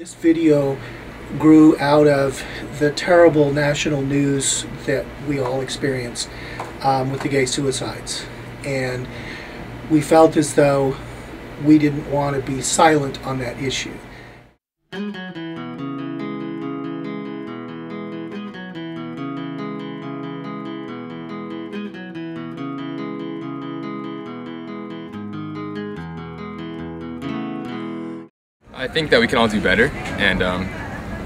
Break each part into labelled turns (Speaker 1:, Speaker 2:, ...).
Speaker 1: This video grew out of the terrible national news that we all experienced with the gay suicides. And we felt as though we didn't want to be silent on that issue.
Speaker 2: I think that we can all do better, and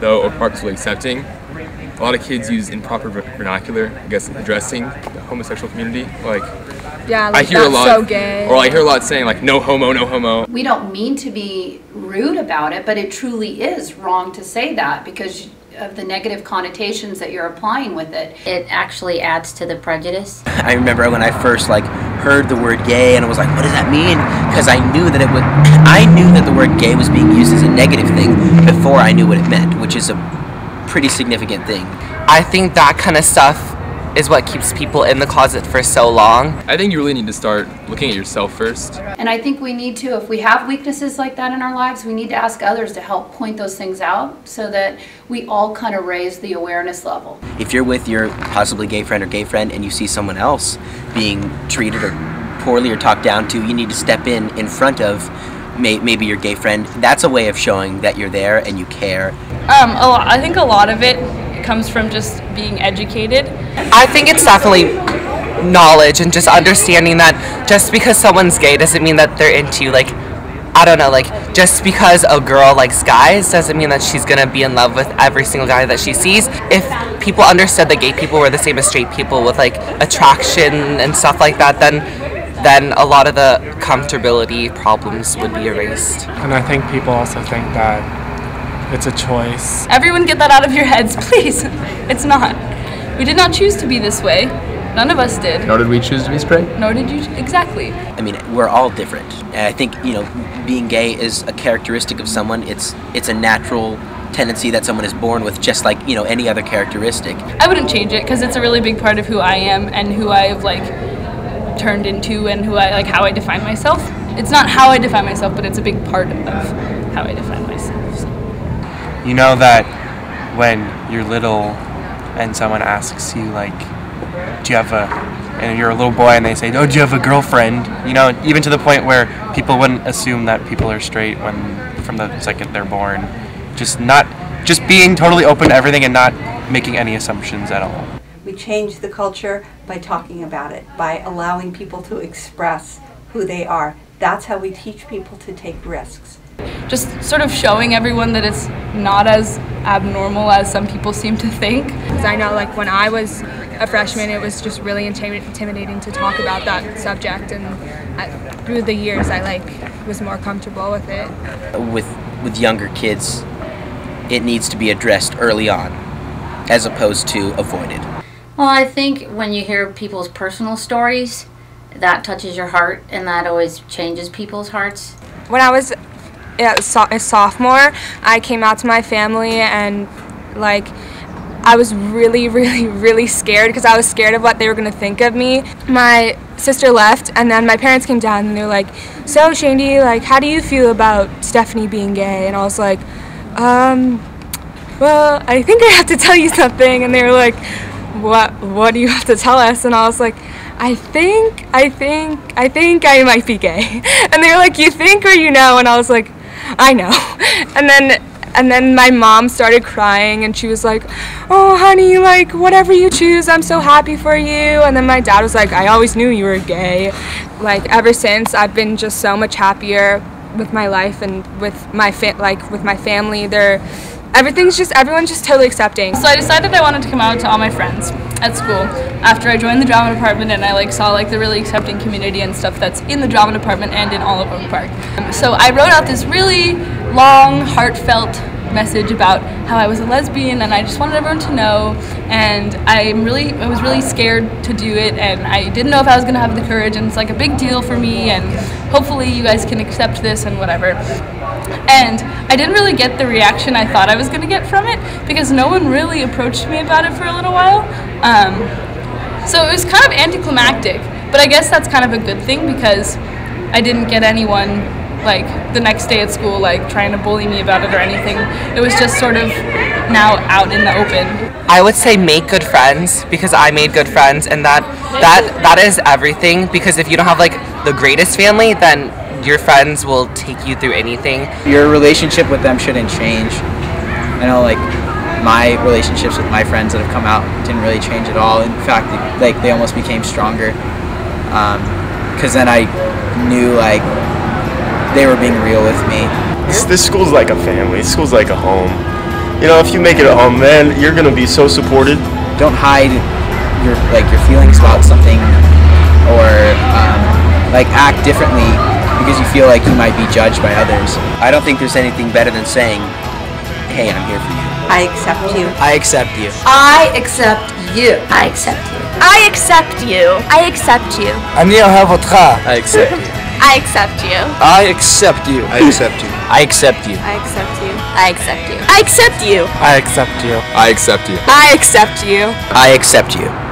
Speaker 2: though Oak Park's really accepting, a lot of kids use improper vernacular, I guess, addressing the homosexual community. Like,
Speaker 3: yeah, like
Speaker 2: I hear a lot,
Speaker 3: so gay.
Speaker 2: Or I hear a lot saying like, no homo, no homo.
Speaker 4: We don't mean to be rude about it, but it truly is wrong to say that because of the negative connotations that you're applying with it.
Speaker 5: It actually adds to the prejudice.
Speaker 6: I remember when I first heard the word gay and I was like, what does that mean? Because I knew that the word gay was being used as a negative thing before I knew what it meant, which is a pretty significant thing.
Speaker 7: I think that kind of stuff is what keeps people in the closet for so long.
Speaker 2: I think you really need to start looking at yourself first.
Speaker 4: And I think we need to, if we have weaknesses like that in our lives, we need to ask others to help point those things out so that we all kind of raise the awareness level.
Speaker 6: If you're with your possibly gay friend or gay friend and you see someone else being treated or poorly or talked down to, you need to step in front of maybe your gay friend. That's a way of showing that you're there and you care.
Speaker 3: I think a lot of it comes from just being educated.
Speaker 7: I think it's definitely knowledge and just understanding that just because someone's gay doesn't mean that they're into, like, I don't know, like, just because a girl likes guys doesn't mean that she's gonna be in love with every single guy that she sees. If people understood that gay people were the same as straight people with, like, attraction and stuff like that, then a lot of the comfortability problems would be erased.
Speaker 8: And I think people also think that it's a choice.
Speaker 3: Everyone get that out of your heads, please. It's not. We did not choose to be this way. None of us did.
Speaker 2: Nor did we choose to be straight.
Speaker 3: Nor did you, exactly.
Speaker 6: I mean, we're all different. And I think, being gay is a characteristic of someone. It's a natural tendency that someone is born with, just like, any other characteristic.
Speaker 3: I wouldn't change it because it's a really big part of who I am and who I've turned into and how I define myself. It's not how I define myself, but it's a big part of how I define myself. So.
Speaker 8: You know that when you're little and someone asks you, do you have and you're a little boy and they say, oh, do you have a girlfriend? Even to the point where people wouldn't assume that people are straight from the second they're born. Just being totally open to everything and not making any assumptions at all.
Speaker 9: We change the culture by talking about it, by allowing people to express who they are. That's how we teach people to take risks.
Speaker 3: Just sort of showing everyone that it's not as abnormal as some people seem to think.
Speaker 10: Because I know, when I was a freshman, it was just really intimidating to talk about that subject, and through the years, I was more comfortable with it.
Speaker 6: With younger kids, it needs to be addressed early on, as opposed to avoided.
Speaker 5: Well, I think when you hear people's personal stories, that touches your heart, and that always changes people's hearts.
Speaker 10: When I was a sophomore, I came out to my family, and I was really, really, really scared because I was scared of what they were going to think of me. My sister left, and then my parents came down, and they were like, so Shandy, how do you feel about Stephanie being gay? And I was like, well, I think I have to tell you something. And they were like, what do you have to tell us? And I was like, I think I might be gay. And they were like, you think or you know? And I was like, I know. And then my mom started crying, and she was like, oh honey, whatever you choose, I'm so happy for you. And then my dad was like, I always knew you were gay. Ever since, I've been just so much happier with my life and with my family. Everyone's just totally accepting.
Speaker 3: So I decided I wanted to come out to all my friends at school after I joined the drama department, and I saw the really accepting community and stuff that's in the drama department and in all of Oak Park. So I wrote out this really long, heartfelt message about how I was a lesbian, and I just wanted everyone to know, and I was really scared to do it, and I didn't know if I was going to have the courage, and it's a big deal for me, and hopefully you guys can accept this and whatever. And I didn't really get the reaction I thought I was going to get from it because no one really approached me about it for a little while. So it was kind of anticlimactic, but I guess that's kind of a good thing because I didn't get anyone like the next day at school like trying to bully me about it or anything. It was just sort of now out in the open.
Speaker 7: I would say make good friends, because I made good friends, and that is everything, because if you don't have like the greatest family, then your friends will take you through anything.
Speaker 11: Your relationship with them shouldn't change. I know like my relationships with my friends that have come out didn't really change at all. In fact, like they almost became stronger, because then I knew like they were being real with me.
Speaker 12: This school's like a family. This school's like a home. You know, if you make it a home, man, you're gonna be so supported.
Speaker 11: Don't hide your feelings about something, or like act differently because you feel like you might be judged by others.
Speaker 6: I don't think there's anything better than saying, hey, I'm here for you.
Speaker 9: I accept you.
Speaker 6: I accept you.
Speaker 4: I accept you.
Speaker 5: I accept you.
Speaker 13: I accept you. I accept you.
Speaker 6: I accept you.
Speaker 13: I accept you.
Speaker 6: I accept you. I accept you. I accept you.
Speaker 13: I accept you.
Speaker 5: I accept you.
Speaker 13: I accept you.
Speaker 6: I accept you.
Speaker 2: I accept you.
Speaker 10: I accept you.
Speaker 6: I accept you.